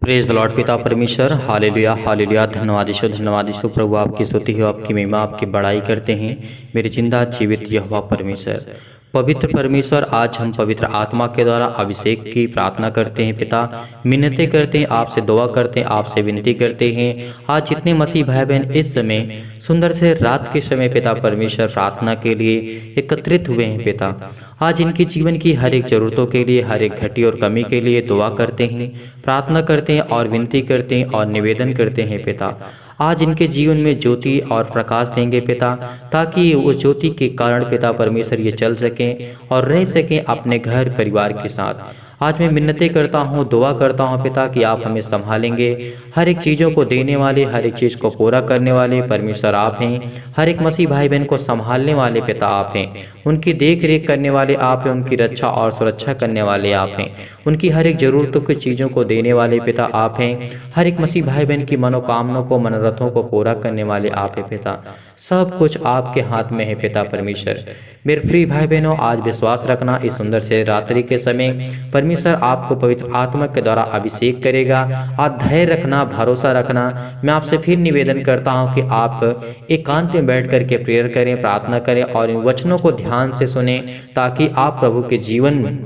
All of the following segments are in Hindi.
Praise the Lord. पिता परमेश्वर, हालेलुया हालेलुया। धन्यवाद यीशु, धन्यवाद यीशु। प्रभु आपकी स्तुति हो, आपकी महिमा, आपकी बड़ाई करते हैं मेरे जिंदा जीवित यहोवा परमेश्वर। पवित्र परमेश्वर, आज हम पवित्र आत्मा के द्वारा अभिषेक की प्रार्थना करते हैं पिता। मिन्नतें करते हैं, आपसे दुआ करते हैं, आपसे विनती करते हैं। आज जितने मसीह भाई बहन इस समय सुंदर से रात के समय पिता परमेश्वर प्रार्थना के लिए एकत्रित हुए हैं पिता, आज इनके जीवन की हर एक जरूरतों के लिए, हर एक घटी और कमी के लिए दुआ करते हैं, प्रार्थना करते हैं और विनती करते हैं और निवेदन करते हैं पिता। आज इनके जीवन में ज्योति और प्रकाश देंगे पिता, ताकि उस ज्योति के कारण पिता परमेश्वर ये चल सकें और रह सकें अपने घर परिवार के साथ। आज मैं मिन्नतें करता हूँ, दुआ करता हूँ पिता कि आप हमें संभालेंगे। हर एक चीज़ों को देने वाले, हर एक चीज़ को पूरा करने वाले परमेश्वर आप हैं। हर एक मसीह भाई बहन को संभालने वाले पिता आप हैं। उनकी देख रेख करने वाले आप हैं, उनकी रक्षा और सुरक्षा करने वाले आप हैं। उनकी हर एक ज़रूरतों की चीज़ों को देने वाले पिता आप हैं। हर एक मसीह भाई बहन की मनोकामनाओं को, मनोरथों को पूरा करने वाले आप हैं पिता। सब कुछ आपके हाथ में है पिता परमेश्वर। मेरे प्रिय भाई बहनों, आज विश्वास रखना, इस सुंदर से रात्रि के समय परमेश्वर आपको पवित्र आत्मा के द्वारा अभिषेक करेगा। आप धैर्य रखना, भरोसा रखना। मैं आपसे फिर निवेदन करता हूं कि आप एकांत में बैठ करके प्रेयर करें, प्रार्थना करें और इन वचनों को ध्यान से सुने, ताकि आप प्रभु के जीवन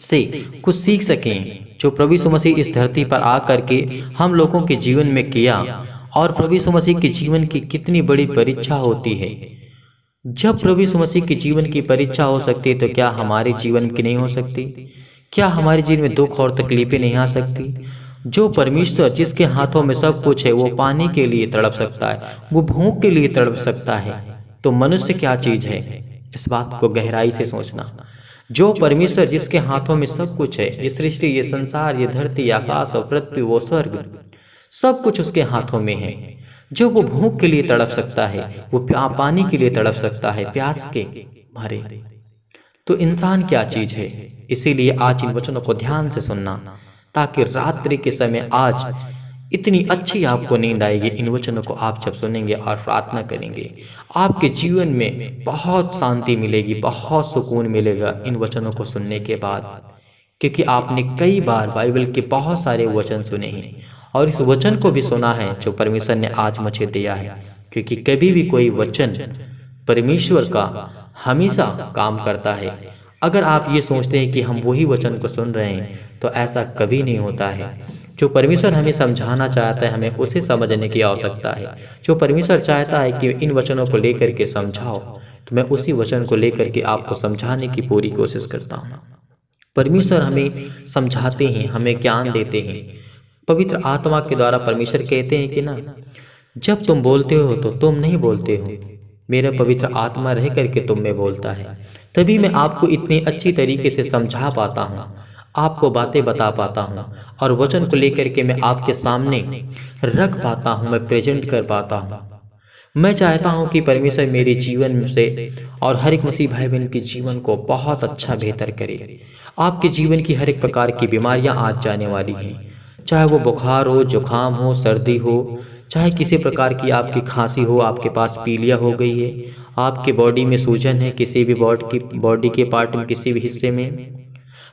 से कुछ सीख सकें, जो प्रभु यीशु मसीह इस धरती पर आकर के हम लोगों के जीवन में किया। और प्रभु यीशु मसीह के जीवन की कितनी बड़ी परीक्षा होती है। जब प्रभु यीशु मसीह के जीवन की परीक्षा हो सकती है, तो क्या हमारे जीवन की नहीं हो सकती? क्या हमारे जीवन में दुख और तकलीफें नहीं आ सकती? जो परमेश्वर जिसके हाथों में सब कुछ है, वो पानी के लिए तड़प सकता है, वो भूख के लिए तड़प सकता है, तो मनुष्य क्या चीज है? इस बात को गहराई से सोचना। जो परमेश्वर जिसके हाथों में सब कुछ है, ये सृष्टि, ये संसार, ये धरती, आकाश और पृथ्वी, वो स्वर्ग, सब कुछ उसके हाथों में है। जो वो भूख के लिए तड़प सकता है, वो पानी के लिए तड़प सकता है, प्यास के मारे, तो इंसान क्या चीज है? इसीलिए आज इन वचनों को ध्यान से सुनना, ताकि रात्रि के समय आज इतनी अच्छी आपको नींद आएगी। इन वचनों को आप जब सुनेंगे और प्रार्थना करेंगे, आपके जीवन में बहुत शांति मिलेगी, बहुत सुकून मिलेगा इन वचनों को सुनने के बाद। क्योंकि आपने कई बार बाइबल के बहुत सारे वचन सुने हैं और इस वचन को भी सुना है जो परमेश्वर ने आज मुझे दिया है। क्योंकि कभी भी कोई वचन परमेश्वर का हमेशा काम करता है। अगर आप ये सोचते हैं कि हम वही वचन को सुन रहे हैं, तो ऐसा कभी नहीं होता है। जो परमेश्वर हमें समझाना चाहता है, हमें उसे समझने की आवश्यकता है। जो परमेश्वर चाहता है कि इन वचनों को लेकर के समझाओ, तो मैं उसी वचन को लेकर के आपको समझाने की पूरी कोशिश करता हूँ। परमेश्वर हमें समझाते हैं, हमें ज्ञान देते हैं। पवित्र आत्मा के द्वारा परमेश्वर कहते हैं कि ना, जब तुम बोलते हो तो तुम नहीं बोलते हो, मेरा पवित्र आत्मा रह करके तुम में बोलता है। तभी मैं आपको इतनी अच्छी तरीके से समझा पाता हूँ, आपको बातें बता पाता हूँ, और वचन को लेकर के मैं आपके सामने रख पाता हूँ, मैं प्रेजेंट कर पाता हूँ। मैं चाहता हूँ कि परमेश्वर मेरे जीवन से और हर एक मसीह भाई बहन के जीवन को बहुत अच्छा बेहतर करे। आपके जीवन की हर एक प्रकार की बीमारियाँ आज जाने वाली हैं, चाहे वो बुखार हो, जुकाम हो, सर्दी हो, चाहे किसी प्रकार की आपकी खांसी हो, आपके पास पीलिया हो गई है, आपके बॉडी में सूजन है, किसी भी बॉडी के पार्ट में, किसी भी हिस्से में,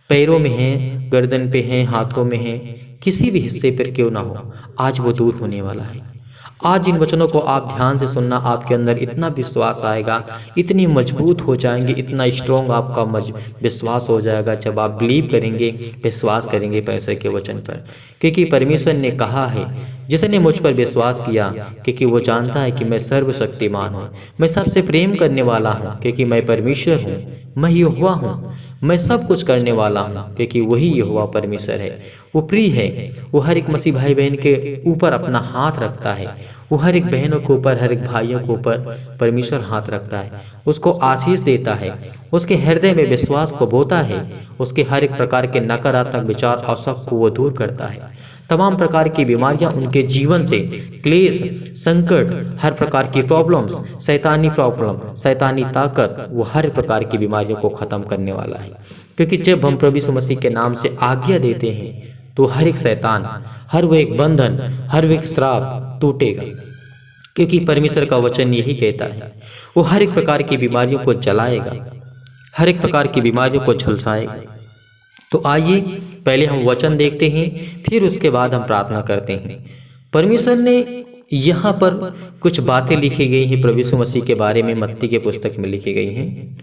पैरों में है, गर्दन पे है, हाथों में है, किसी भी हिस्से पर क्यों ना हो, आज वो दूर होने वाला है। आज इन वचनों को आप ध्यान से सुनना, आपके अंदर इतना विश्वास आएगा, इतनी मजबूत हो जाएंगे, इतना स्ट्रॉन्ग आपका विश्वास हो जाएगा जब आप बिलीव करेंगे, विश्वास करेंगे परमेश्वर के वचन पर। क्योंकि परमेश्वर ने कहा है, जिसने मुझ पर विश्वास किया, क्योंकि वो जानता है कि मैं सर्वशक्तिमान हूँ, मैं सबसे प्रेम करने वाला हूँ, क्योंकि मैं परमेश्वर हूँ, मैं यहोवा हूँ, मैं सब कुछ करने वाला हूँ, क्योंकि वही यहोवा परमेश्वर है। वो प्रिय है, वो हर एक मसीह भाई बहन के ऊपर अपना हाथ रखता है, वो हर एक बहनों के ऊपर, हर एक भाइयों के ऊपर परमेश्वर हाथ रखता है, उसको आशीष देता है, उसके हृदय में विश्वास को बोता है, उसके हर एक प्रकार के नकारात्मक विचार और शक को वो दूर करता है। तमाम प्रकार की बीमारियां उनके जीवन से, क्लेश, संकट, हर प्रकार की प्रॉब्लम्स, शैतानी प्रॉब्लम, शैतानी ताकत, वो हर प्रकार की बीमारियों को खत्म करने वाला है। क्योंकि जब हम प्रभु यीशु मसीह के नाम से आज्ञा देते हैं, तो हर एक शैतान, हर वो एक बंधन, हर वो एक श्राप टूटेगा। क्योंकि परमेश्वर का वचन यही कहता है, वो हर एक प्रकार की बीमारियों को जलाएगा, हर एक प्रकार की बीमारियों को झुलसाएगा। तो आइए पहले हम वचन देखते हैं, फिर उसके बाद हम प्रार्थना करते हैं। परमेश्वर ने यहाँ पर कुछ बातें लिखी गई हैं प्रभु यीशु मसीह के बारे में, मत्ती के पुस्तक में लिखी गई हैं।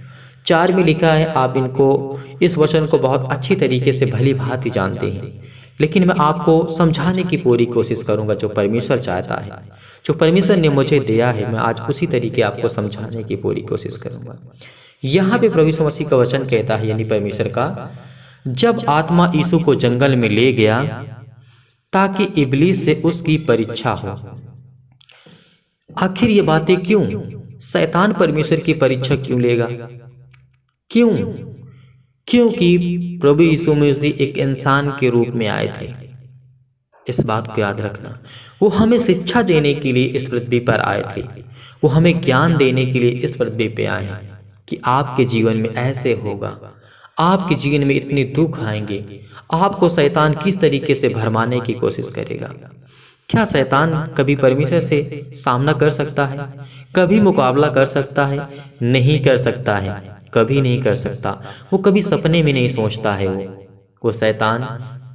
4 में लिखा है, आप इनको इस वचन को बहुत अच्छी तरीके से भली भांति जानते हैं, लेकिन मैं आपको समझाने की पूरी कोशिश करूंगा। जो परमेश्वर चाहता है, जो परमेश्वर ने मुझे दिया है, मैं आज उसी तरीके आपको समझाने की पूरी कोशिश करूंगा। यहाँ पे प्रभु यीशु मसीह का वचन कहता है, यानी परमेश्वर का, जब आत्मा यीशु को जंगल में ले गया ताकि इब्लीस से उसकी परीक्षा हो। आखिर ये बातें क्यों? शैतान परमेश्वर की परीक्षा क्यों लेगा? क्यों? क्योंकि प्रभु यीशु मसीह एक इंसान के रूप में आए थे। इस बात को याद रखना। वो हमें शिक्षा देने के लिए इस पृथ्वी पर आए थे। वो हमें ज्ञान देने के लिए इस पृथ्वी पे आए हैं कि आपके जीवन में ऐसे होगा, आपके जीवन में इतने दुख आएंगे, आपको शैतान किस तरीके से भरमाने की कोशिश करेगा। क्या शैतान कभी परमेश्वर से सामना कर सकता है? कभी मुकाबला कर सकता है? नहीं कर सकता है, कभी नहीं कर सकता। वो कभी सपने में नहीं सोचता है। वो शैतान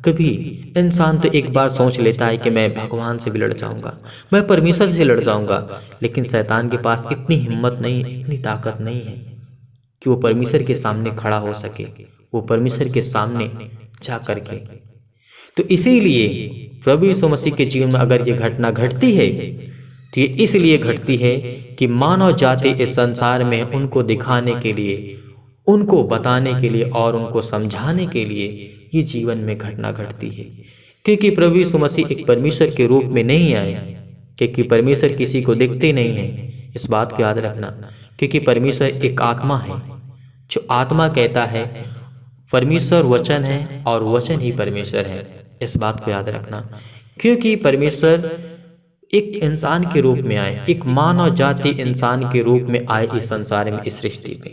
कभी, इंसान तो एक बार सोच लेता है कि मैं भगवान से भी लड़ जाऊंगा, मैं परमेश्वर से लड़ जाऊंगा, लेकिन शैतान के पास इतनी हिम्मत नहीं, इतनी ताकत नहीं है कि वो परमेश्वर के सामने खड़ा हो सके, वो परमेश्वर के सामने जा करके। तो इसीलिए प्रभु यीशु मसीह के जीवन में अगर ये घटना घटती है तो ये इसलिए घटती है कि मानव जाति इस संसार में उनको दिखाने के लिए, उनको बताने के लिए और उनको समझाने के लिए ये जीवन में घटना घटती है। क्योंकि प्रभु यीशु मसीह एक परमेश्वर के रूप में नहीं आए, क्योंकि परमेश्वर किसी को दिखते नहीं है। इस बात को याद रखना, क्योंकि परमेश्वर एक आत्मा है। जो आत्मा कहता है परमेश्वर वचन है और वचन ही परमेश्वर है। इस बात को याद रखना, क्योंकि परमेश्वर एक इंसान के रूप में आए, एक मानव जाति इंसान के रूप में आए इस संसार में, इस सृष्टि पे,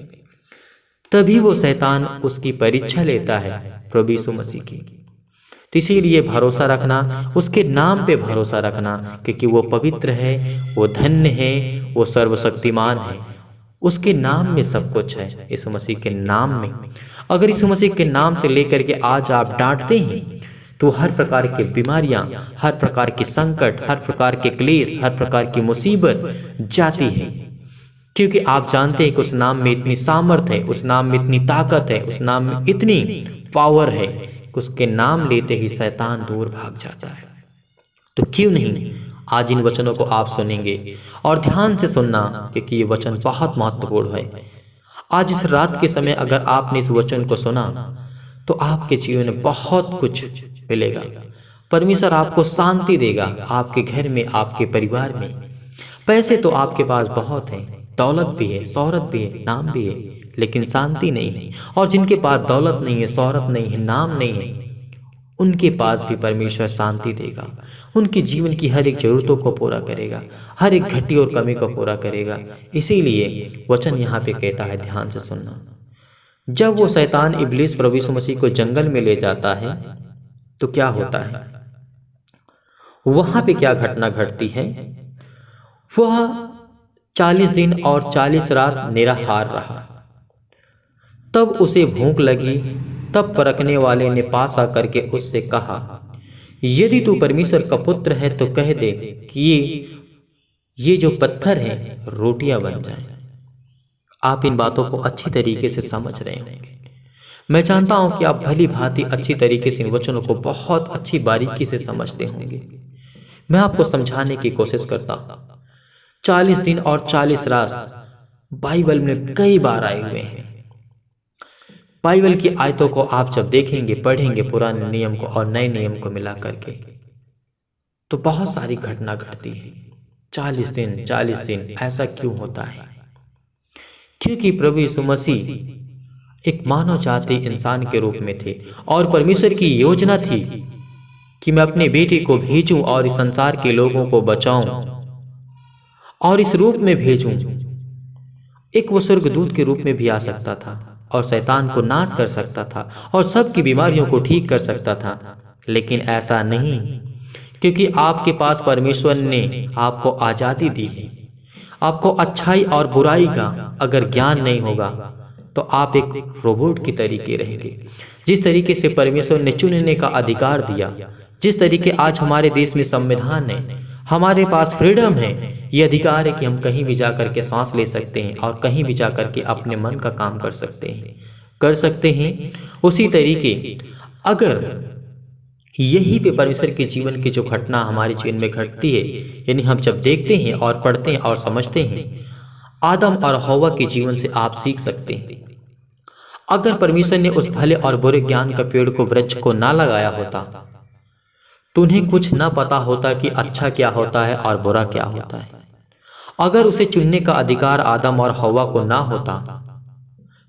तभी वो शैतान उसकी परीक्षा लेता है प्रभु यीशु मसीह की। तो इसीलिए भरोसा रखना, उसके नाम पे भरोसा रखना, क्योंकि वो पवित्र है, वो धन्य है, वो सर्वशक्तिमान है। उसके नाम में सब कुछ है। यीशु मसीह के नाम में, अगर यीशु मसीह के नाम से लेकर के आज आप डांटते हैं तो हर प्रकार की बीमारियां, हर प्रकार की संकट, हर प्रकार के क्लेश, हर प्रकार की मुसीबत जाती है। क्योंकि आप जानते हैं कि उस नाम में इतनी सामर्थ्य है, उस नाम में इतनी ताकत है, उस नाम में इतनी पावर है कि उसके नाम लेते ही शैतान दूर भाग जाता है। तो क्यों नहीं आज इन वचनों को आप सुनेंगे और ध्यान से सुनना, क्योंकि ये वचन बहुत महत्वपूर्ण है। आज इस रात के समय अगर आपने इस वचन को सुना तो आपके जीवन में बहुत कुछ मिलेगा। परमेश्वर आपको शांति देगा, आपके घर में, आपके परिवार में। पैसे तो आपके पास बहुत हैं, दौलत भी है, शोहरत भी है, नाम भी है, लेकिन शांति नहीं है। और जिनके पास दौलत नहीं है, शोहरत नहीं है, नाम नहीं है, उनके पास भी परमेश्वर शांति देगा। उनके जीवन की हर एक जरूरतों को पूरा करेगा, हर एक घटी और कमी को पूरा करेगा। इसीलिए वचन यहाँ पे कहता है, ध्यान से सुनना। जब वो शैतान इब्लीस प्रभु यीशु मसीह को जंगल में ले जाता है तो क्या होता है? वहां पे क्या घटना घटती है? वह 40 दिन और 40 रात निराहार रहा। तब उसे भूख लगी। तब परखने वाले ने पास आकर के उससे कहा, यदि तू परमेश्वर का पुत्र है तो कह दे कि ये जो पत्थर हैं रोटियां बन जाएं। आप इन बातों को अच्छी तरीके से समझ रहे होंगे। मैं जानता हूं कि आप भली भांति अच्छी तरीके से इन वचनों को बहुत अच्छी बारीकी से समझते होंगे। मैं आपको समझाने की कोशिश करता हूं। 40 दिन और 40 रात बाइबल में कई बार आए हुए हैं। बाइबल की आयतों को आप जब देखेंगे, पढ़ेंगे, पुराने नियम को और नए नियम को मिला करके, तो बहुत सारी घटना घटती है। 40 दिन 40 दिन ऐसा क्यों होता है? क्योंकि प्रभु यीशु मसीह एक मानव जाति इंसान के रूप में थे और परमेश्वर की योजना थी कि मैं अपने बेटे को भेजूं और इस संसार के लोगों को बचाऊं और इस रूप में भेजूं। एक वो स्वर्गदूत के रूप में भी आ सकता था और शैतान को नाश कर सकता था और सबकी बीमारियों को ठीक कर सकता था, लेकिन ऐसा नहीं, क्योंकि आपके पास परमेश्वर ने आपको आजादी दी है। आपको अच्छाई और बुराई का अगर ज्ञान नहीं होगा तो आप एक रोबोट की तरीके रहेंगे। जिस तरीके से परमेश्वर ने चुनने का अधिकार दिया, जिस तरीके आज हमारे देश में संविधान है, हमारे पास फ्रीडम है, ये अधिकार है कि हम कहीं भी जाकर के सांस ले सकते हैं और कहीं भी जाकर के अपने मन का काम कर सकते हैं। उसी तरीके अगर यही पे परमेश्वर के जीवन की जो घटना हमारे जीवन में घटती है, यानी हम जब देखते हैं और पढ़ते हैं और समझते हैं, आदम और हव्वा के जीवन से आप सीख सकते हैं। अगर परमेश्वर ने उस भले और बुरे ज्ञान का पेड़ को, वृक्ष को ना लगाया होता तो उन्हें कुछ ना पता होता कि अच्छा क्या होता है और बुरा क्या होता है। अगर उसे चुनने का अधिकार आदम और हव्वा को ना होता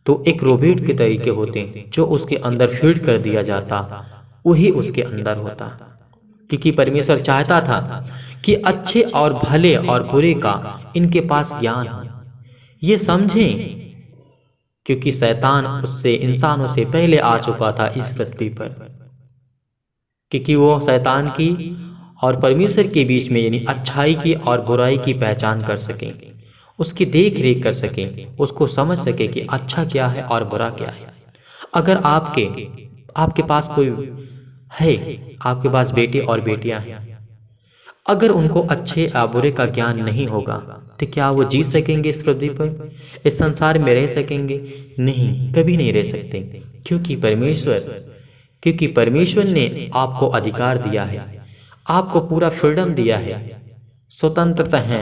तो एक रोबोट के तरीके होते हैं जो उसके अंदर फीड कर दिया जाता, वही उसके अंदर होता, क्योंकि परमेश्वर चाहता था कि अच्छे और भले और बुरे का इनके पास ज्ञान हो, ये समझें, क्योंकि शैतान उससे, इंसानों से पहले आ चुका था इस पृथ्वी पर, क्योंकि वो शैतान की और परमेश्वर के बीच में यानी अच्छाई की और बुराई की पहचान कर सकें, उसकी देख रेख कर सकें, उसको समझ सके कि अच्छा क्या है और बुरा क्या है। अगर आपके पास कोई है, आपके पास बेटे और बेटियां हैं, अगर उनको अच्छे या बुरे का ज्ञान नहीं होगा तो क्या वो जी सकेंगे इस पृथ्वी पर, इस संसार में रह सकेंगे? नहीं, कभी नहीं रह सकते, क्योंकि परमेश्वर ने आपको अधिकार दिया है, आपको पूरा फ्रीडम दिया है, स्वतंत्रता है।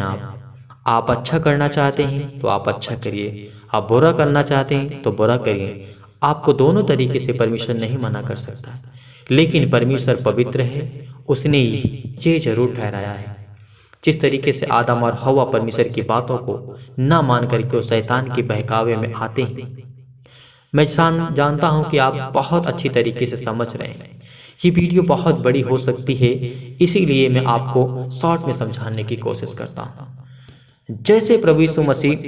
आप अच्छा करना चाहते हैं तो आप अच्छा करिए, आप बुरा करना चाहते हैं तो बुरा करिए। आपको दोनों तरीके से परमेश्वर नहीं मना कर सकता, लेकिन परमेश्वर पवित्र है, उसने ये जरूर ठहराया है। जिस तरीके से आदम और हव्वा परमेश्वर की बातों को ना मान करके उस शैतान के बहकावे में आते हैं। मैं जानता हूं कि आप बहुत अच्छी तरीके से समझ रहे हैं। ये वीडियो बहुत बड़ी हो सकती है, इसीलिए मैं आपको शॉर्ट में समझाने की कोशिश करता हूं। जैसे प्रभु यीशु मसीह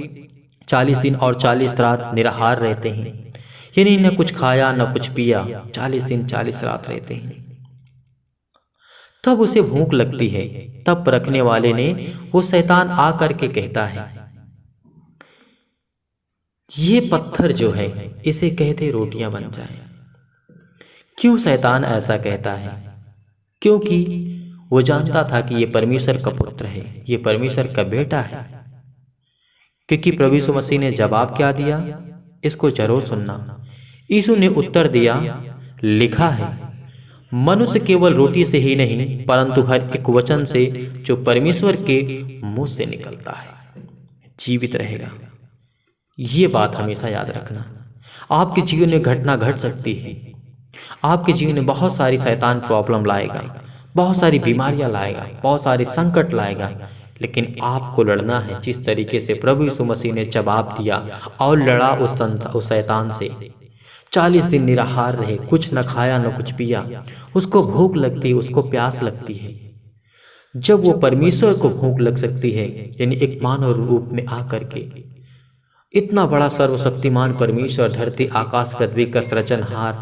40 दिन और 40 रात निराहार रहते हैं, यानी न कुछ खाया न कुछ पिया, 40 दिन 40 रात रहते हैं। तब उसे भूख लगती है, तब रखने वाले ने, वो शैतान आ करके कहता है, ये पत्थर जो है इसे कहते रोटियां बन जाए। क्यों शैतान ऐसा कहता है? क्योंकि वो जानता था कि ये परमेश्वर का पुत्र है, ये परमेश्वर का बेटा है। क्योंकि प्रभु यीशु मसीह ने जवाब क्या दिया, इसको जरूर सुनना। यीशु ने उत्तर दिया, लिखा है, मनुष्य केवल रोटी से ही नहीं परंतु हर एक वचन से जो परमेश्वर के मुंह से निकलता है जीवित रहेगा। ये बात हमेशा याद रखना। आपके जीवन में घटना घट सकती है, आपके जीवन में बहुत सारी शैतान प्रॉब्लम लाएगा, बहुत सारी बीमारियां लाएगा, बहुत सारी संकट लाएगा, लेकिन आपको लड़ना है जिस तरीके से प्रभु यीशु मसीह ने जवाब दिया और लड़ा उस शैतान से। 40 दिन निराहार रहे, कुछ न खाया न कुछ पिया। उसको भूख लगती है, उसको प्यास लगती है। जब वो परमेश्वर को भूख लग सकती है, यानी एक मानव रूप में आकर के, इतना बड़ा सर्वशक्तिमान परमेश्वर, धरती आकाश पृथ्वी का सृजनहार,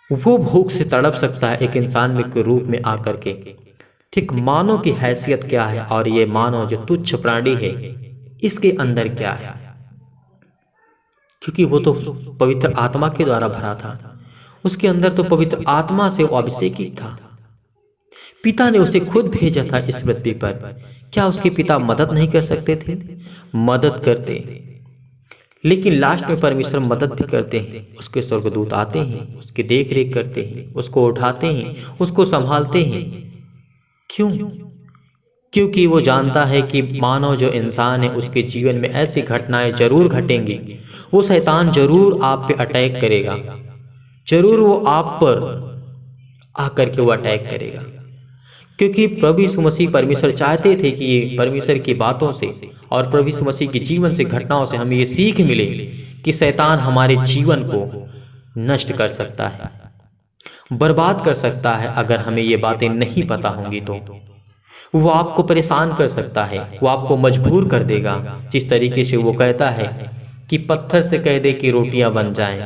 वो भूख से तड़प सकता है एक इंसान में के रूप में आकर के। ठीक मानव की हैसियत क्या है, और ये मानव जो तुच्छ प्राणी है, इसके अंदर क्या है? क्योंकि वो तो पवित्र आत्मा के द्वारा भरा था, उसके अंदर तो पवित्र आत्मा से वो अभिषेकित था। पिता ने उसे खुद भेजा था इस पृथ्वी पर। क्या उसके पिता मदद नहीं कर सकते थे? मदद करते, लेकिन लास्ट में परमेश्वर मदद भी करते हैं। उसके स्वर्गदूत आते हैं, उसकी देख रेख करते हैं, उसको उठाते हैं, उसको संभालते हैं। क्यों? क्योंकि वो जानता है कि मानव जो इंसान है, उसके जीवन में ऐसी घटनाएं जरूर घटेंगी। वो शैतान जरूर आप पे अटैक करेगा, जरूर वो आप पर आकर के वो अटैक करेगा। क्योंकि प्रभु यीशु मसीह परमेश्वर चाहते थे कि ये परमेश्वर की बातों से और प्रभु यीशु मसीह की जीवन से, घटनाओं से हमें ये सीख मिले कि शैतान हमारे जीवन को नष्ट कर सकता है, बर्बाद कर सकता है। अगर हमें ये बातें नहीं पता होंगी तो वो आपको परेशान कर सकता है, वो आपको मजबूर कर देगा। जिस तरीके से वो कहता है कि पत्थर से कह दे कि रोटियां बन जाएं।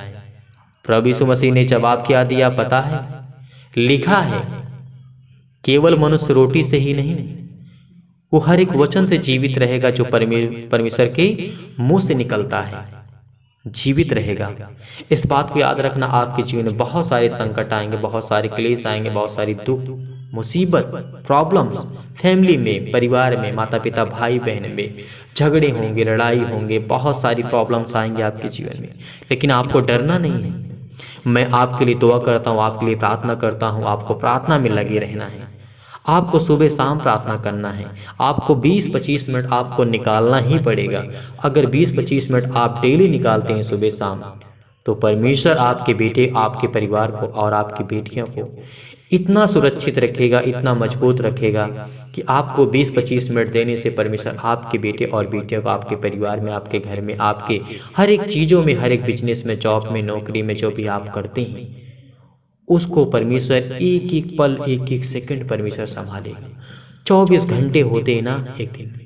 प्रभु यीशु मसीह ने जवाब क्या दिया पता है? लिखा है, केवल मनुष्य रोटी से ही नहीं, वो हर एक वचन से जीवित रहेगा जो परमेश्वर के मुंह से निकलता है। जीवित रहेगा। इस बात को याद रखना, आपके जीवन में बहुत सारे संकट आएंगे, बहुत सारे क्लेश आएंगे, बहुत सारी दुख, मुसीबत, प्रॉब्लम्स, फैमिली में, परिवार में, माता पिता, भाई बहन में झगड़े होंगे, लड़ाई होंगे, बहुत सारी प्रॉब्लम्स आएंगे आपके जीवन में। लेकिन आपको डरना नहीं है। मैं आपके लिए दुआ करता हूँ, आपके लिए प्रार्थना करता हूँ। आपको प्रार्थना में लगे रहना है। आपको सुबह शाम प्रार्थना करना है। आपको 20-25 मिनट आपको निकालना ही पड़ेगा। अगर 20-25 मिनट आप डेली निकालते हैं सुबह शाम, तो परमेश्वर आपके बेटे, आपके परिवार को और आपकी बेटियों को इतना सुरक्षित रखेगा, इतना मजबूत रखेगा कि आपको 20-25 मिनट देने से परमेश्वर आपके बेटे और बेटियों को, आपके परिवार में, आपके घर में, आपके हर एक चीज़ों में, हर एक बिजनेस में, जॉब में, नौकरी में, जो भी आप करते हैं, उसको परमेश्वर एक एक पल, एक एक सेकंड परमेश्वर संभालेगा। 24 घंटे होते हैं ना एक दिन में,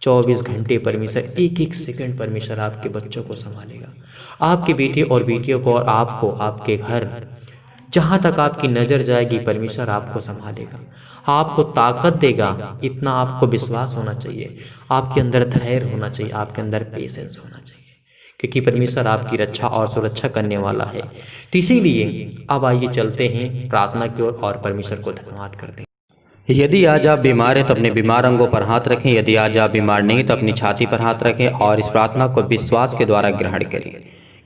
24 घंटे परमेश्वर एक एक सेकंड परमेश्वर आपके बच्चों को संभालेगा, आपके बेटे और बेटियों को, और आपको, आपके घर, जहाँ तक आपकी नज़र जाएगी परमेश्वर आपको संभालेगा, आपको ताकत देगा। इतना आपको विश्वास होना चाहिए, आपके अंदर धैर्य होना चाहिए, आपके अंदर पेशेंस होना चाहिए, क्योंकि परमेश्वर आपकी रक्षा और सुरक्षा करने वाला है। तो इसीलिए अब आइए चलते हैं प्रार्थना की ओर और परमेश्वर को धन्यवाद करते हैं। यदि आज आप बीमार हैं तो अपने बीमार अंगों पर हाथ रखें। यदि आज आप बीमार नहीं तो अपनी छाती पर हाथ रखें और इस प्रार्थना को विश्वास के द्वारा ग्रहण करें,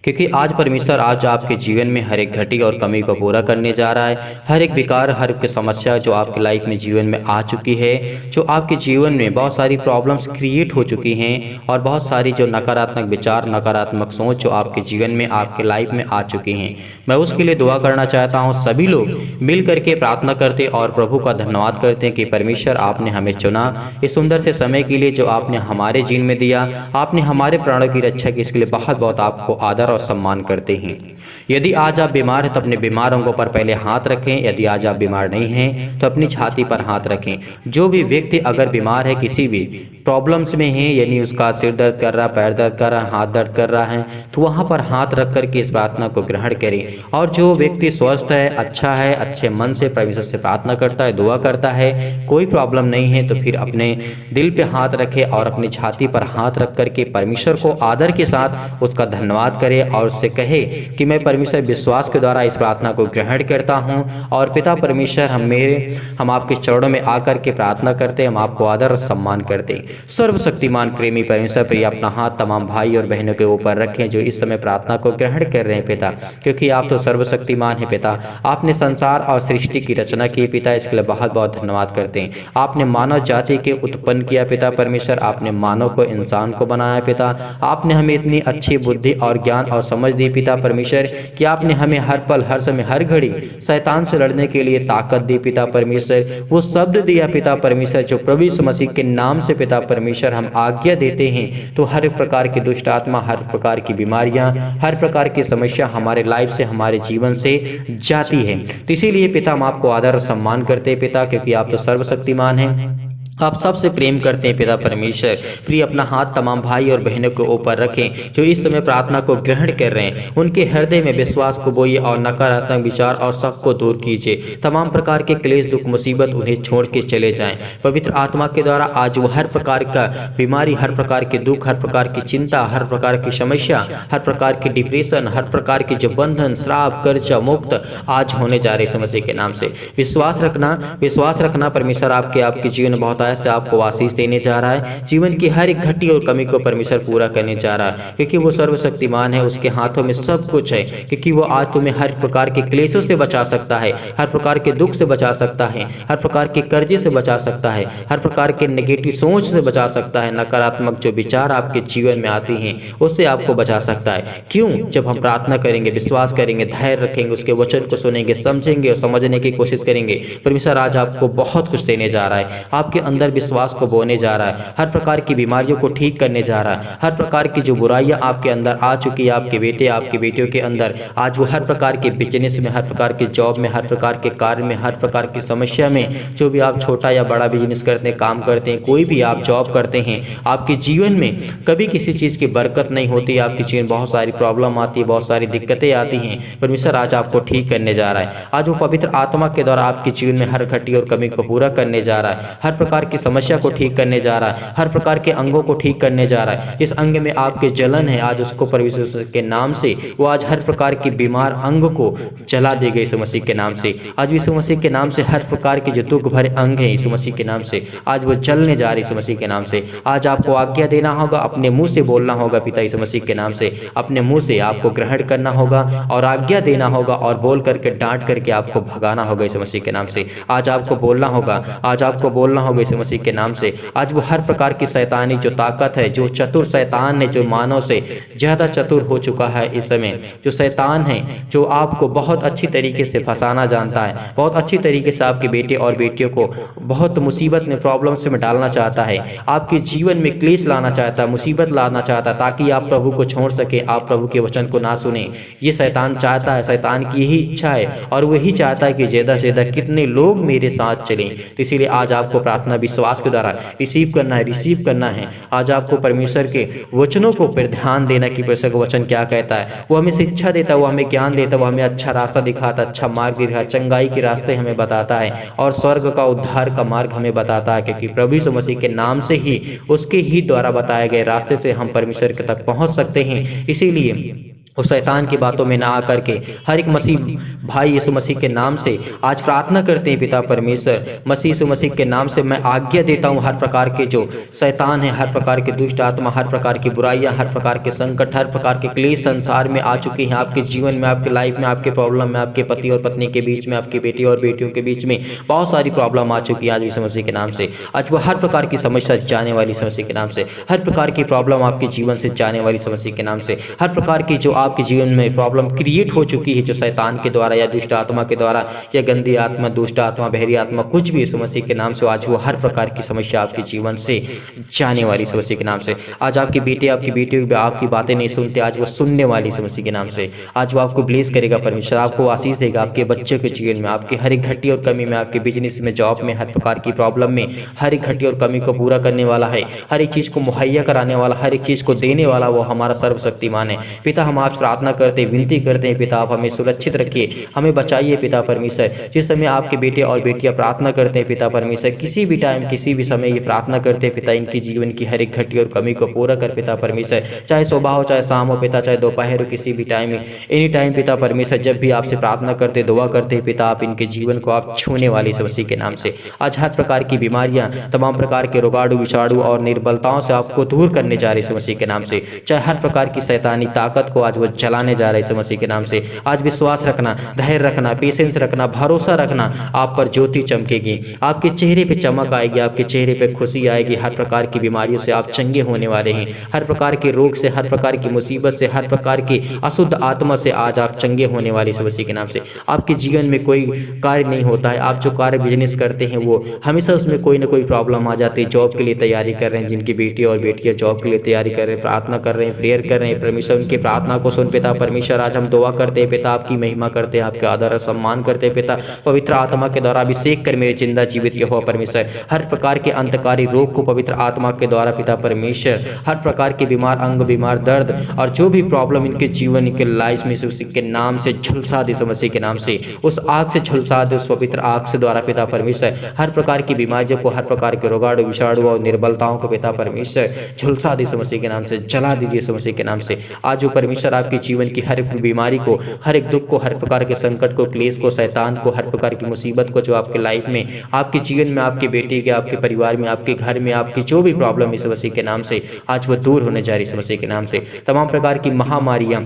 क्योंकि आज परमेश्वर आज आपके जीवन में हर एक घटी और कमी को पूरा करने जा रहा है। हर एक विकार, हर एक समस्या जो आपके लाइफ में, जीवन में आ चुकी है, जो आपके जीवन में बहुत सारी प्रॉब्लम्स क्रिएट हो चुकी हैं, और बहुत सारी जो नकारात्मक विचार, नकारात्मक सोच जो आपके जीवन में, आपके लाइफ में आ चुकी हैं, मैं उसके लिए दुआ करना चाहता हूँ। सभी लोग मिल करके प्रार्थना करते और प्रभु का धन्यवाद करते हैं कि परमेश्वर आपने हमें चुना इस सुंदर से समय के लिए, जो आपने हमारे जीवन में दिया, आपने हमारे प्राणों की रक्षा की, इसके लिए बहुत बहुत आपको आदर और सम्मान करते हैं। यदि आज आप बीमार हैं तो अपने बीमार अंगों पर पहले हाथ रखें। यदि आज आप बीमार नहीं हैं तो अपनी छाती पर हाथ रखें। जो भी व्यक्ति अगर बीमार है, किसी भी प्रॉब्लम्स में है, यानी उसका सिर दर्द कर रहा, पैर दर्द कर रहा, हाथ दर्द कर रहा है, तो वहाँ पर हाथ रख करके इस प्रार्थना को ग्रहण करें। और जो व्यक्ति स्वस्थ है, अच्छा है, अच्छे मन से परमेश्वर से प्रार्थना करता है, दुआ करता है, कोई प्रॉब्लम नहीं है, तो फिर अपने दिल पे हाथ रखे और अपनी छाती पर हाथ रख करके परमेश्वर को आदर के साथ उसका धन्यवाद करे और उससे कहे कि मैं परमेश्वर विश्वास के द्वारा इस प्रार्थना को ग्रहण करता हूँ। और पिता परमेश्वर, हम आपके चरणों में आकर के प्रार्थना करते, हम आपको आदर और सम्मान करते। सर्वशक्तिमान प्रेमी परमेश्वर, प्रिय अपना हाथ तमाम भाई और बहनों के ऊपर रखें जो इस समय प्रार्थना को ग्रहण कर रहे हैं पिता, क्योंकि आप तो सर्वशक्तिमान हैं पिता। आपने संसार और सृष्टि की रचना की पिता, इसके लिए बहुत बहुत धन्यवाद करते हैं। आपने मानव जाति के उत्पन्न किया पिता परमेश्वर, आपने मानव को, इंसान को बनाया पिता। आपने हमें इतनी अच्छी बुद्धि और ज्ञान और समझ दी पिता परमेश्वर कि आपने हमें हर पल, हर समय, हर घड़ी शैतान से लड़ने के लिए ताकत दी पिता परमेश्वर। वो शब्द दिया पिता परमेश्वर जो प्रभु यीशु मसीह के नाम से पिता परमेश्वर हम आज्ञा देते हैं, तो हर प्रकार की दुष्ट आत्मा, हर प्रकार की बीमारियां, हर प्रकार की समस्या हमारे लाइफ से, हमारे जीवन से जाती है। तो इसीलिए पिता हम आपको आदर और सम्मान करते हैं पिता, क्योंकि आप तो सर्वशक्तिमान हैं, आप सबसे प्रेम करते हैं पिता परमेश्वर। प्रिय अपना हाथ तमाम भाई और बहनों के ऊपर रखें जो इस समय प्रार्थना को ग्रहण कर रहे हैं। उनके हृदय में विश्वास को बोइए और नकारात्मक विचार और सबको दूर कीजिए। तमाम प्रकार के क्लेश, दुख, मुसीबत उन्हें छोड़ के चले जाएं। पवित्र आत्मा के द्वारा आज वो हर प्रकार का बीमारी, हर प्रकार के दुख, हर प्रकार की चिंता, हर प्रकार की समस्या, हर प्रकार की डिप्रेशन, हर प्रकार के जो बंधन, श्राप, कर्जा मुक्त आज होने जा रहे समस्या के नाम से। विश्वास रखना परमेश्वर आपके जीवन में बहुत से आपको आशीष देने जा रहा है। जीवन की हर एक घटी और कमी को परमेश्वर पूरा करने जा रहा है, क्योंकि वो सर्वशक्तिमान है, उसके हाथों में सब कुछ है। क्योंकि वो आज तुम्हें हर प्रकार के क्लेशों से बचा सकता है, हर प्रकार के दुख से बचा सकता है, हर प्रकार के कर्जे से बचा सकता है, हर प्रकार के नेगेटिव सोच से बचा सकता है। नकारात्मक जो विचार आपके जीवन में आते हैं उससे आपको बचा सकता है। क्यों? जब हम प्रार्थना करेंगे, विश्वास करेंगे, धैर्य रखेंगे, उसके वचन को सुनेंगे, समझेंगे और समझने की कोशिश करेंगे, परमेश्वर आज आपको बहुत कुछ देने जा रहा है। आपके अंदर विश्वास को बोने जा रहा है, हर प्रकार की बीमारियों को ठीक करने जा रहा है। हर प्रकार की जो बुराइयां आपके अंदर आ चुकी है, आपके बेटे, आपकी बेटियों के अंदर, आज वो हर प्रकार के बिजनेस में, हर प्रकार के जॉब में, हर प्रकार के कार्य में, हर प्रकार की समस्या में, जो भी आप छोटा या बड़ा बिजनेस करते हैं, काम करते हैं, कोई भी आप जॉब करते हैं, आपके जीवन में कभी किसी चीज़ की बरकत नहीं होती, आपके जीवन में बहुत सारी प्रॉब्लम आती है, बहुत सारी दिक्कतें आती हैं। परमेश्वर आज आपको ठीक करने जा रहा है। आज वो पवित्र आत्मा के द्वारा आपके जीवन में हर घटी और कमी को पूरा करने जा रहा है। हर प्रकार की समस्या को ठीक करने जा रहा है, हर प्रकार के अंगों को ठीक करने जा रहा है। जिस अंग में आपके जलन है आज उसको परमेश्वर यीशु मसीह के नाम से वो आज हर प्रकार की बीमार अंग को जला देगा यीशु मसीह के नाम से। आज यीशु मसीह के नाम से हर प्रकार के जो दुख भरे अंग हैं यीशु मसीह के नाम से आज वो जलने जा रहे यीशु मसीह के नाम से। आज आपको आज्ञा देना होगा, अपने मुंह से बोलना होगा पिता यीशु मसीह के नाम से, अपने मुंह से आपको ग्रहण करना होगा और आज्ञा देना होगा और बोल करके डांट करके आपको भगाना होगा यीशु मसीह के नाम से। आज आपको बोलना होगा, आज आपको बोलना होगा यीशु मसीह के नाम से। आज वो हर प्रकार की शैतानी जो ताकत है, जो चतुर शैतान है, जो मानव से ज़्यादा चतुर हो चुका है इस समय, जो शैतान है जो आपको बहुत अच्छी तरीके से फंसाना जानता है, बहुत अच्छी तरीके से आपके बेटे और बेटियों को बहुत मुसीबत में प्रॉब्लम्स में डालना चाहता है, आपके जीवन में क्लेश लाना चाहता है, मुसीबत लाना चाहता है ताकि आप प्रभु को छोड़ सके, आप प्रभु के वचन को ना सुने। ये शैतान चाहता है, शैतान की यही इच्छा है और वही चाहता है कि ज़्यादा से ज़्यादा कितने लोग मेरे साथ चलें। तो इसीलिए आज आपको प्रार्थना विश्वास के द्वारा रिसीव करना है। आज आपको परमेश्वर के वचनों को पर ध्यान देना कि परमेश्वर का वचन क्या कहता है। वो हमें शिक्षा देता है, वो हमें ज्ञान देता है, वो हमें अच्छा रास्ता दिखाता है, अच्छा मार्ग दिखाता है, चंगाई के रास्ते हमें बताता है और स्वर्ग का उद्धार का मार्ग हमें बताता है। क्योंकि प्रभु यीशु मसीह के नाम से ही, उसके ही द्वारा बताए गए रास्ते से हम परमेश्वर के तक पहुंच सकते हैं। इसीलिए उस शैतान की बातों में ना आकर के हर एक मसीह भाई यीशु मसीह के नाम से आज प्रार्थना करते हैं। पिता परमेश्वर मसीह यीशु मसीह के नाम से मैं आज्ञा देता हूँ, हर प्रकार के जो शैतान है, हर प्रकार के दुष्ट आत्मा, हर प्रकार की बुराइयां, हर प्रकार के संकट, हर प्रकार के क्लेश संसार में आ चुके हैं आपके जीवन में, आपके लाइफ में, आपके प्रॉब्लम में, आपके पति और पत्नी के बीच में, आपके बेटी और बेटियों के बीच में बहुत सारी प्रॉब्लम आ चुकी है आज यीशु मसीह के नाम से। आज वो हर प्रकार की समस्या जाने वाली यीशु मसीह के नाम से, हर प्रकार की प्रॉब्लम आपके जीवन से जाने वाली यीशु मसीह के नाम से, हर प्रकार की जो आपके जीवन में प्रॉब्लम क्रिएट हो चुकी है जो शैतान के द्वारा या दुष्ट आत्मा के द्वारा या गंदी आत्मा, दुष्ट आत्मा, बहरी आत्मा, कुछ भी यीशु मसीह के नाम से आज वो हर प्रकार की समस्या आपके जीवन से जाने वाली यीशु मसीह के नाम से। आज आपके बेटे, आपकी बेटी आपकी बातें नहीं सुनते, आज वो सुनने वाली यीशु मसीह के नाम से। आज वो आपको ब्लेस करेगा परमेश्वर, आपको आशीष देगा आपके बच्चों के जीवन में, आपके हर एक घटी और कमी में, आपके बिजनेस में, जॉब में, हर प्रकार की प्रॉब्लम में हर एक घटी और कमी को पूरा करने वाला है, हर एक चीज़ को मुहैया कराने वाला, हर एक चीज़ को देने वाला वो हमारा सर्वशक्तिमान है। पिता हम आज प्रार्थना करते, विनती करते हैं पिता आप हमें सुरक्षित रखिए, हमें बचाइए पिता परमेश्वर। जिस समय आपके बेटे और बेटियां प्रार्थना करते हैं पिता परमेश्वर, किसी भी टाइम किसी भी समय ये प्रार्थना करते हैं पिता, इनकी जीवन की हर एक घटी और कमी को पूरा कर पिता परमेश्वर। चाहे सुबह हो, चाहे शाम हो पिता, चाहे दोपहर हो, किसी भी टाइम में, एनी टाइम पिता परमेश्वर, जब भी आपसे प्रार्थना करते, दुआ करते हैं पिता, आप इनके जीवन को आप छूने वाली यीशु मसीह के नाम से। आज हर प्रकार की बीमारियां, तमाम प्रकार के रोगाणु, विषाणु और निर्बलताओं से आपको दूर करने जा रहे यीशु मसीह के नाम से। चाहे हर प्रकार की शैतानी ताकत को आज वो जलाने जा रहे यीशु मसीह के नाम से। आज विश्वास रखना, धैर्य रखना, पेशेंस रखना, भरोसा रखना, आप पर ज्योति चमकेगी, आपके चेहरे पे चमक आएगी, आपके चेहरे पे खुशी आएगी। हर प्रकार की बीमारियों से आप चंगे होने वाले हैं, हर प्रकार के रोग से, हर प्रकार की मुसीबत से, हर प्रकार की अशुद्ध आत्मा से आज आप चंगे होने वाले यीशु मसीह के नाम से। आपके जीवन में कोई कार्य नहीं होता है, आप जो कार्य बिजनेस करते हैं वो हमेशा उसमें कोई ना कोई प्रॉब्लम आ जाती है। जॉब के लिए तैयारी कर रहे हैं, जिनकी बेटी और बेटियां जॉब के लिए तैयारी कर रहे हैं, प्रार्थना कर रहे हैं, प्रेयर कर रहे हैं, परमेश्वर उनकी प्रार्थना को सुन पिता परमेश्वर। आज हम दुआ करते हैं पिता, आपकी महिमा करते हैं, आपके आदर और सम्मान करते हैं पिता। पवित्र आत्मा के द्वारा अभिषेक कर मेरे जिंदा जीवित यहोवा परमेश्वर, हर प्रकार के अंतकारी रोग को पवित्र आत्मा के द्वारा पिता परमेश्वर, हर प्रकार के बीमार अंग, बीमार दर्द और जो भी प्रॉब्लम इनके जीवन, इनके लाइफ में यीशु के नाम से झुलसा दे, यीशु मसीह के नाम से उस आग से झुलसा दे, उस पवित्र आग से द्वारा पिता परमेश्वर। हर प्रकार की बीमारियों को, हर प्रकार के रोगाणु, विषाणु और निर्बलताओं को पिता परमेश्वर झुलसा दे, यीशु मसीह के नाम से जला दीजिए, यीशु मसीह के नाम से। आज वो परमेश्वर आपके जीवन की हर बीमारी को, हर एक दुख को, हर प्रकार के संकट को, क्लेश को, शैतान को, हर प्रकार की मुसीबत को जो आपके लाइफ में, आपके जीवन में, आपके बेटे के, आपके परिवार में, आपके घर में, आपकी जो भी प्रॉब्लम यीशु मसीह के नाम से आज वो दूर होने जा रही है यीशु मसीह के नाम से। तमाम प्रकार की महामारियां,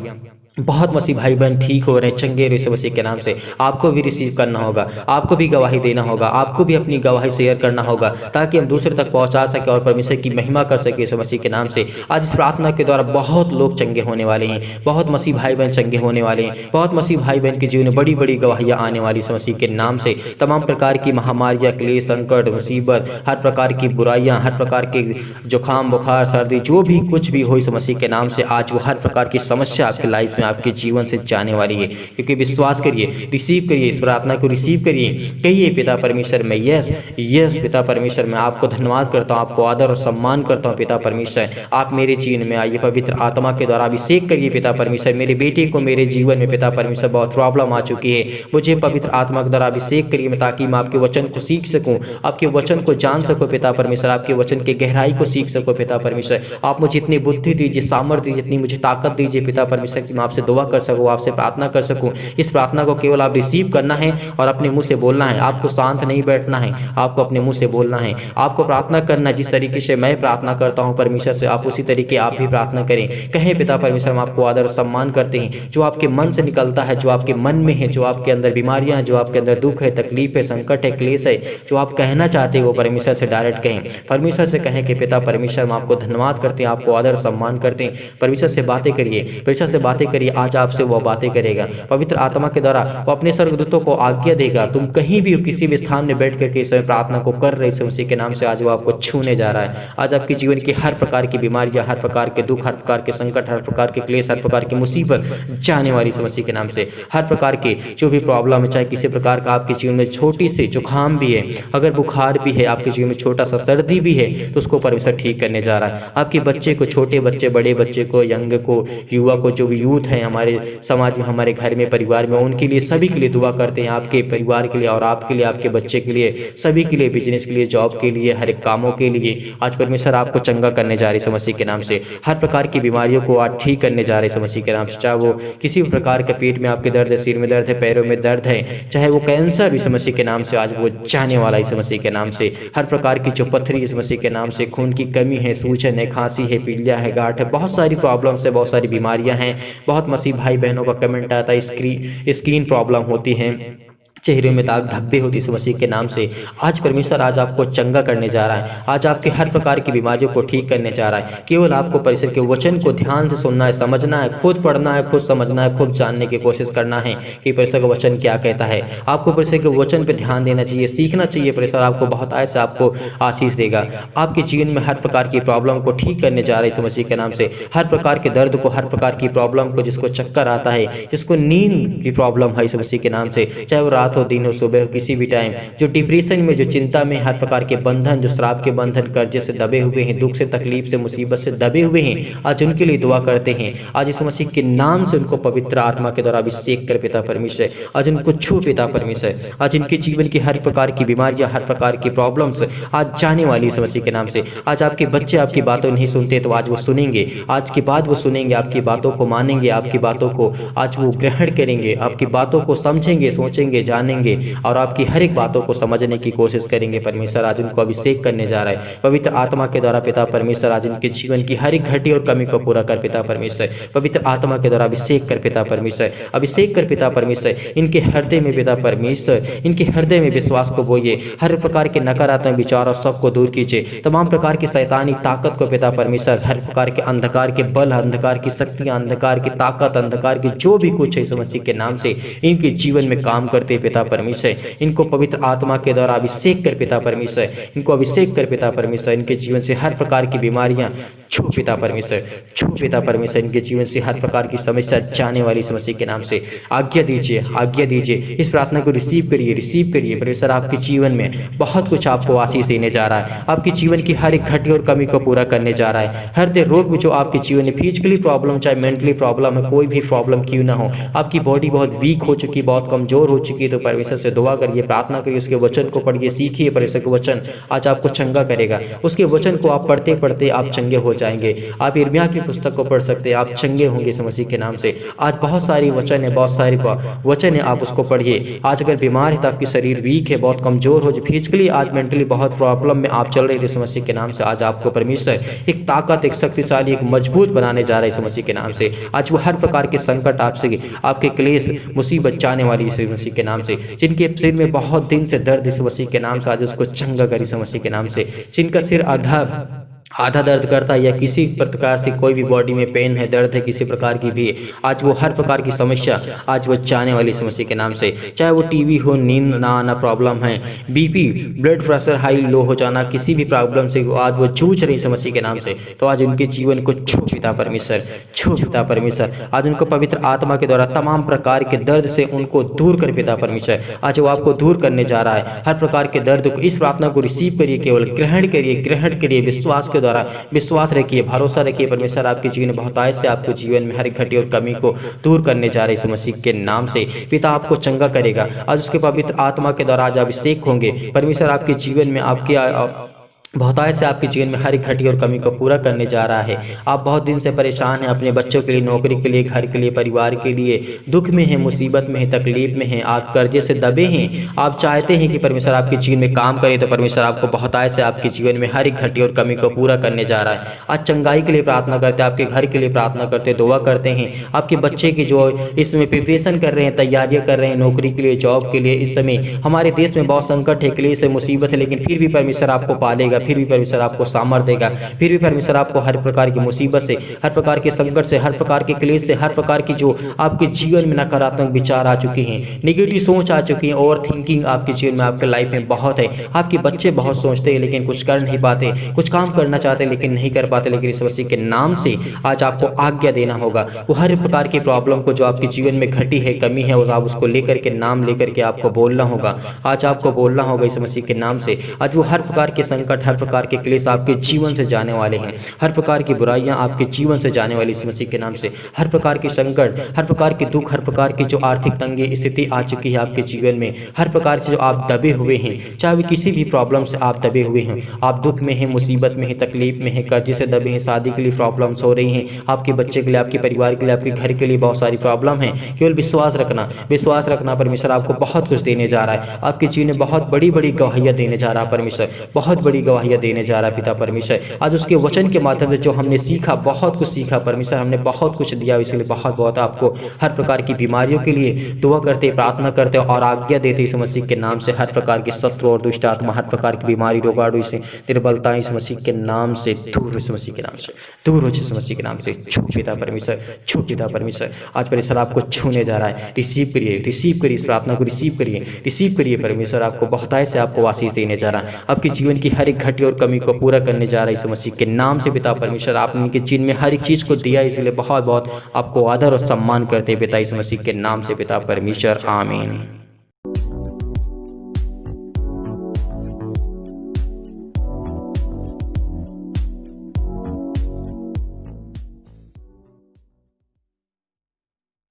बहुत मसीह भाई बहन ठीक हो रहे हैं, चंगे रहे यीशु मसीह के नाम से। आपको भी रिसीव करना होगा, आपको भी गवाही देना होगा, आपको भी अपनी गवाही शेयर करना होगा ताकि हम दूसरे तक पहुंचा सके और परमेश्वर की महिमा कर सके यीशु मसीह के नाम से। आज इस प्रार्थना के द्वारा बहुत लोग चंगे होने वाले हैं, बहुत मसीह भाई बहन चंगे होने वाले हैं, बहुत मसीह भाई बहन के जीवन में बड़ी बड़ी गवाहियाँ आने वाली यीशु मसीह के नाम से। तमाम प्रकार की महामारियाँ, क्लेश, संकट, मुसीबत, हर प्रकार की बुराइयाँ, हर प्रकार के जुकाम, बुखार, सर्दी, जो भी कुछ भी हो यीशु मसीह के नाम से आज वो हर प्रकार की समस्या आपकी लाइफ में, आपके जीवन से जाने वाली है, क्योंकि विश्वास करिए, रिसीव करिए, इस प्रार्थना को रिसीव करिए। कहिए पिता परमेश्वर मैं यस पिता परमेश्वर मैं आपको धन्यवाद करता हूँ, आपको आदर और सम्मान करता हूँ पिता परमेश्वर, आप मेरे जीवन में आइए, पवित्र आत्मा के द्वारा अभिषेक करिए पिता परमेश्वर। मेरे बेटे को मेरे जीवन में पिता परमेश्वर बहुत प्रॉब्लम आ चुकी है, मुझे पवित्र आत्मा के द्वारा अभिषेक करिए ताकि मैं आपके वचन को सीख सकूं, आपके वचन को जान सकूं पिता परमेश्वर, आपके वचन की गहराई को सीख सकूं पिता परमेश्वर। आप मुझे इतनी बुद्धि दीजिए, सामर्थ्य दीजिए, इतनी मुझे ताकत दीजिए पिता परमेश्वर कि मैं आपसे दुआ कर सकूं, आपसे प्रार्थना कर सकूं। इस प्रार्थना को केवल आप रिसीव करना है और अपने मुंह से बोलना है, आपको शांत नहीं बैठना है, आपको अपने मुंह से बोलना है, आपको प्रार्थना करना है। जिस तरीके से मैं प्रार्थना करता हूं परमेश्वर से, आप उसी तरीके आप भी प्रार्थना करें। कहें पिता परमेश्वर हम आपको आदर और सम्मान करते हैं, जो आपके मन से निकलता है, जो आपके मन में है, जो आपके अंदर बीमारियां हैं, जो आपके अंदर दुख है, तकलीफ है, संकट है, क्लेश है, जो आप कहना चाहते हैं वो परमेश्वर से डायरेक्ट कहें। परमेश्वर से कहें कि पिता परमेश्वर हम आपको धन्यवाद करते हैं, आपको आदर सम्मान करते हैं। परमेश्वर से बातें करिए, परमेश्वर से बातें करिए, आज आपसे वो बातें करेगा। पवित्र आत्मा के द्वारा वो अपने स्वर्गदूतों को आज्ञा देगा, तुम कहीं भी किसी भी स्थान में बैठ करके इस समय प्रार्थना को कर रहे हो, उसी के नाम से आज वो आपको छूने जा रहा है। आज आपके जीवन की हर प्रकार की बीमारियां, हर प्रकार के दुख, हर प्रकार के संकट, हर प्रकार के क्लेश, हर प्रकार की मुसीबत जाने वाली समस्या के नाम से, हर प्रकार के जो भी प्रॉब्लम है, चाहे किसी प्रकार का आपके जीवन में छोटी सी जुकाम भी है, अगर बुखार भी है, आपके जीवन में छोटा सा सर्दी भी है, तो उसको परमेश्वर ठीक करने जा रहा है। आपके बच्चे को, छोटे बच्चे, बड़े बच्चे को, यंग को, युवा को, जो भी यूथ है हमारे समाज में, हमारे घर में, परिवार में, उनके लिए, सभी के लिए दुआ करते हैं, आपके परिवार के लिए और आपके लिए, आपके बच्चे के लिए, सभी के लिए, बिजनेस के लिए, जॉब के लिए, हर एक कामों के लिए आज परमेश्वर आपको चंगा करने जा रही है समस्या के नाम से। हर प्रकार की बीमारियों को आज ठीक करने जा रहे हैं समस्या के नाम से, चाहे वो किसी भी प्रकार के पेट में आपके दर्द है, सिर में दर्द है, पैरों में दर्द है, चाहे वो कैंसर भी समस्या के नाम से आज वो जाने वाला है समस्या के नाम से। हर प्रकार की जो पथरी समस्या के नाम से, खून की कमी है, सूजन है, खांसी है, पीलिया है, गांठ है, बहुत सारी प्रॉब्लम्स है, बहुत सारी बीमारियां हैं। बहुत मसीह भाई बहनों का कमेंट आता है स्किन प्रॉब्लम होती है, चेहरे में दाग धब्बे होती इस मसीह के नाम से। आज परमेश्वर आज आपको चंगा करने जा रहा है, आज आपके हर प्रकार की बीमारियों को ठीक करने जा रहा है। केवल आपको परमेश्वर के वचन को ध्यान से सुनना है, समझना है, खुद पढ़ना है, खुद समझना है, खुद जानने की कोशिश करना है कि परमेश्वर का वचन क्या कहता है। आपको परमेश्वर के वचन पर ध्यान देना चाहिए, सीखना चाहिए। परमेश्वर आपको बहुत ऐसे आपको आशीष देगा। आपके जीवन में हर प्रकार की प्रॉब्लम को ठीक करने जा रहा है इस मसीह के नाम से। हर प्रकार के दर्द को, हर प्रकार की प्रॉब्लम को, जिसको चक्कर आता है, जिसको नींद की प्रॉब्लम है इस मसीह के नाम से, चाहे वो रात हो, दिन हो, सुबह हो, किसी भी टाइम, जो डिप्रेशन में, जो चिंता में, हर प्रकार के बंधन, जो श्राप के बंधन, कर्जे से दबे हुए हैं, दुख से, तकलीफ से, मुसीबत से दबे हुए हैं, आज उनके लिए दुआ करते हैं। आज इस मसीह के नाम से उनको पवित्र आत्मा के द्वारा अभिषेक कर पिता परमेश्वर, आज उनको छू पिता परमेश्वर। आज इनके जीवन की हर प्रकार की बीमारियां, हर प्रकार की प्रॉब्लम्स आज जाने वाली इस मसीह के नाम से। आज आपके बच्चे आपकी बातों नहीं सुनते तो आज वो सुनेंगे, आज के बाद वो सुनेंगे, आपकी बातों को मानेंगे, आपकी बातों को आज वो ग्रहण करेंगे, आपकी बातों को समझेंगे, सोचेंगे, जानेंगे और आपकी हर एक बातों को समझने की कोशिश करेंगे। परमेश्वर आज उनको अभिषेक करने जा रहा है पवित्र आत्मा के द्वारा। पिता परमेश्वर आज इनके जीवन की हर एक घटी और कमी को पूरा कर पिता परमेश्वर। पवित्र आत्मा के द्वारा अभिषेक कर पिता परमेश्वर, अभिषेक कर पिता परमेश्वर। इनके हृदय में पिता परमेश्वर, इनके हृदय में विश्वास को बोइए, हर प्रकार के नकारात्मक विचार और सबको दूर कीजिए, तमाम प्रकार की शैतानी ताकत को पिता परमेश्वर, हर प्रकार के अंधकार के बल, अंधकार की शक्तियां, अंधकार की ताकत, अंधकार की जो भी कुछ है मसीह के नाम से इनके जीवन में काम करते पिता परमेश्वर। इनको पवित्र आत्मा के द्वारा अभिषेक कर पिता परमेश्वर, इनको अभिषेक कर पिता परमेश्वर। इनके जीवन से हर प्रकार की बीमारियां छू पिता परमेश्वर, छू पिता परमेश्वर। इनके जीवन से हर प्रकार की समस्या जाने वाली समस्या के नाम से आज्ञा दीजिए, आज्ञा दीजिए। इस प्रार्थना को रिसीव करिए, रिसीव करिए। परमेश्वर आपके जीवन में बहुत कुछ आपको आशीष देने जा रहा है, आपके जीवन की हर एक घटी और कमी को पूरा करने जा रहा है। हर रोग जो आपके जीवन में फिजिकली प्रॉब्लम, चाहे मेंटली प्रॉब्लम है, कोई भी प्रॉब्लम क्यों ना हो, आपकी बॉडी बहुत वीक हो चुकी, बहुत कमजोर हो चुकी है, तो परमेश्वर से दुआ करिए, प्रार्थना करिए, उसके वचन को पढ़िए, सीखिए। परमेश्वर के वचन आज आपको चंगा करेगा। उसके वचन को आप पढ़ते पढ़ते आप चंगे हो जाएंगे। आप यिर्मयाह की पुस्तक को पढ़ सकते हैं, आप चंगे होंगे इस मसीह के नाम से। आज बहुत सारी वचन है, बहुत सारी वचन है, आप उसको पढ़िए। आज अगर बीमार है तो आपकी शरीर वीक है, बहुत कमजोर हो, फिजिकली आज मेंटली बहुत प्रॉब्लम में आप चल रहे थे, इस मसीह के नाम से आज आपको परमेश्वर एक ताकत, एक शक्तिशाली, एक मजबूत बनाने जा रहा है इस मसीह के नाम से। आज वो हर प्रकार के संकट आपसे, आपके क्लेश, मुसीबत जाने वाली इस मसीह के नाम से। जिनके सिर में बहुत दिन से दर्द इस मसीह के नाम से आज उसको चंगा कर इस मसीह के नाम से। जिनका सिर आधा आधा दर्द करता है या किसी प्रकार से कोई भी बॉडी में पेन है, दर्द है किसी प्रकार की भी, आज वो हर प्रकार की समस्या आज वो जाने वाली समस्या के नाम से, चाहे वो टीबी हो, नींद ना आना प्रॉब्लम है, BP blood pressure high low हो जाना, किसी भी प्रॉब्लम से आज वो जूझ रही समस्या के नाम से, तो आज उनके जीवन को छू पिता परमेश्वर, छू पिता परमेश्वर। आज उनको पवित्र आत्मा के द्वारा तमाम प्रकार के दर्द से उनको दूर कर पिता परमेश्वर। आज वो आपको दूर करने जा रहा है हर प्रकार के दर्द को। इस प्रार्थना को रिसीव करिए, केवल ग्रहण करिए, ग्रहण करिए विश्वास के द्वारा। विश्वास रखिए, भरोसा रखिए, परमेश्वर आपके जीवन में बहुतायत से आपको जीवन में हर एक घटी और कमी को दूर करने जा रहे इस मसीह के नाम से। पिता आपको चंगा करेगा। आज उसके पवित्र आत्मा के द्वारा आज अभिषेक होंगे। परमेश्वर आपके जीवन में आपके बहुतायत से आपके जीवन में हर एक घटी और कमी को पूरा करने जा रहा है। आप बहुत दिन से परेशान हैं अपने बच्चों के लिए, नौकरी के लिए, घर के लिए, परिवार के लिए, दुख में हैं, मुसीबत में हैं, तकलीफ में हैं, आप कर्जे से दबे हैं। आप चाहते हैं कि परमेश्वर आपके जीवन में काम करे, तो परमेश्वर आपको बहुतायत से आपके जीवन में हर एक घटी और कमी को पूरा करने जा रहा है। आज चंगाई के लिए प्रार्थना करते हैं, आपके घर के लिए प्रार्थना करते, दुआ करते हैं। आपके बच्चे की जो इसमें प्रिपरेशन कर रहे हैं, तैयारियाँ कर रहे हैं नौकरी के लिए, जॉब के लिए, इस समय हमारे देश में बहुत संकट है, क्लेश है, मुसीबत है, लेकिन फिर भी परमेश्वर आपको पालेगा, फिर भी परमेश्वर आपको सामर्थ देगा, फिर भी परमेश्वर आपको हर प्रकार की मुसीबत से, हर प्रकार के संकट से, हर प्रकार के क्लेश से, हर प्रकार की जो आपके जीवन में नकारात्मक विचार आ चुके हैं, नेगेटिव सोच आ चुकी है, ओवर थिंकिंग आपके जीवन में, आपके लाइफ में बहुत है। आपके बच्चे बहुत सोचते हैं लेकिन कुछ कर नहीं पाते, कुछ काम करना चाहते लेकिन नहीं कर पाते, लेकिन इस मसीह के नाम से आज आपको आज्ञा देना होगा। वो हर प्रकार की प्रॉब्लम को जो आपके जीवन में घटी है, कमी है, आप उसको लेकर के, नाम लेकर के आपको बोलना होगा। आज आपको बोलना होगा इस मसीह के नाम से। आज वो हर प्रकार के संकट, हर प्रकार के क्लेश आपके जीवन से जाने वाले हैं, हर प्रकार की बुराइयां आपके जीवन से जाने वाली इस मसीह के नाम से। हर प्रकार के संकट, हर प्रकार के दुख, हर प्रकार की जो आर्थिक तंगी स्थिति आ चुकी है आपके जीवन में, हर प्रकार से जो आप दबे हुए हैं, चाहे वो किसी भी प्रॉब्लम से आप दबे हुए हैं, आप दुख में हैं, मुसीबत में हैं, तकलीफ में हैं, कर्जे से दबे हैं, शादी के लिए प्रॉब्लम्स हो रही हैं, आपके बच्चे के लिए, आपके परिवार के लिए, आपके घर के लिए बहुत सारी प्रॉब्लम है। केवल विश्वास रखना, विश्वास रखना, परमेश्वर आपको बहुत कुछ देने जा रहा है। आपके जीवन में बहुत बड़ी बड़ी गवाहियाँ देने जा रहा है परमेश्वर, बहुत बड़ी गवाहियाँ देने जा रहा है पिता परमेश्वर। आज उसके वचन के माध्यम से जो हमने सीखा, बहुत कुछ सीखा परमेश्वर, हमने बहुत कुछ दिया, इसलिए बहुत बहुत आपको हर प्रकार की बीमारियों के लिए दुआ करते, प्रार्थना करते और आज्ञा देते इस मसीह के नाम से। हर प्रकार के शत्रु और दुष्ट आत्मा, हर प्रकार की बीमारी, रोगाणु से, निर्बलता इस मसीह के नाम से दूर, इस मसीह के नाम से दूर हो, इस मसीह के नाम से छू पिता परमेश्वर, छू पिता परमेश्वर। आज परमेश्वर आपको छूने जा रहा है। रिसीव करिए, रिसीव करिए, इस प्रार्थना को रिसीव करिए, रिसीव करिए। परमेश्वर आपको बहुतायत से आपको आशीष देने जा रहा है, आपके जीवन की हर एक घटी और कमी को पूरा करने जा रहा है इस मसीह के नाम से पिता परमेश्वर। आपने इनके जीवन में हर एक चीज़ को दिया, इसलिए बहुत बहुत आपको आदर और सम्मान करते पिता इस मसीह के नाम से पिता परमेश्वर, आमीन।